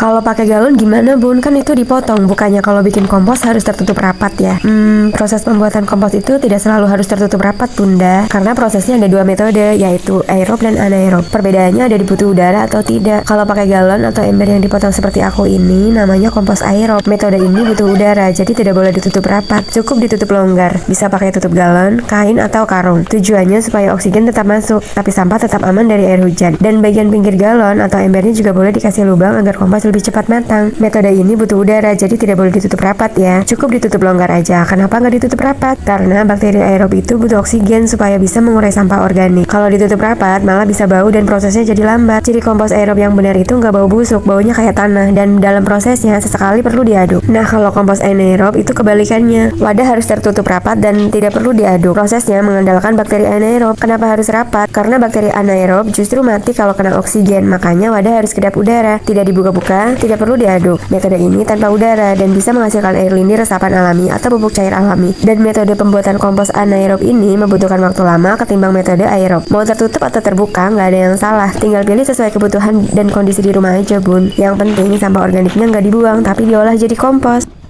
Kalau pakai galon gimana bun? Kan itu dipotong, bukannya kalau bikin kompos harus tertutup rapat ya? Proses pembuatan kompos itu tidak selalu harus tertutup rapat bunda, karena prosesnya ada dua metode, yaitu aerob dan anaerob. Perbedaannya ada di butuh udara atau tidak. Kalau pakai galon atau ember yang dipotong seperti aku ini, namanya kompos aerob. Metode ini butuh udara, jadi tidak boleh ditutup rapat, cukup ditutup longgar. Bisa pakai tutup galon, kain atau karung. Tujuannya supaya oksigen tetap masuk, tapi sampah tetap aman dari air hujan. Dan bagian pinggir galon atau embernya juga boleh dikasih lubang agar kompos lebih cepat matang. Metode ini butuh udara, jadi tidak boleh ditutup rapat ya. Cukup ditutup longgar aja. Kenapa nggak ditutup rapat? Karena bakteri aerob itu butuh oksigen supaya bisa mengurai sampah organik. Kalau ditutup rapat, malah bisa bau dan prosesnya jadi lambat. Jadi kompos aerob yang benar itu nggak bau busuk, baunya kayak tanah. Dan dalam prosesnya sesekali perlu diaduk. Nah, kalau kompos anaerob itu kebalikannya. Wadah harus tertutup rapat dan tidak perlu diaduk. Prosesnya mengandalkan bakteri anaerob. Kenapa harus rapat? Karena bakteri anaerob justru mati kalau kena oksigen. Makanya wadah harus kedap udara. Tidak dibuka-buka, tidak perlu diaduk. Metode ini tanpa udara dan bisa menghasilkan air lindi resapan alami atau pupuk cair alami. Dan metode pembuatan kompos anaerob ini membutuhkan waktu lama ketimbang metode aerob. Mau tertutup atau terbuka, nggak ada yang salah. Tinggal pilih sesuai kebutuhan dan kondisi di rumah aja bun. Yang penting sampah organiknya nggak dibuang, tapi diolah jadi kompos.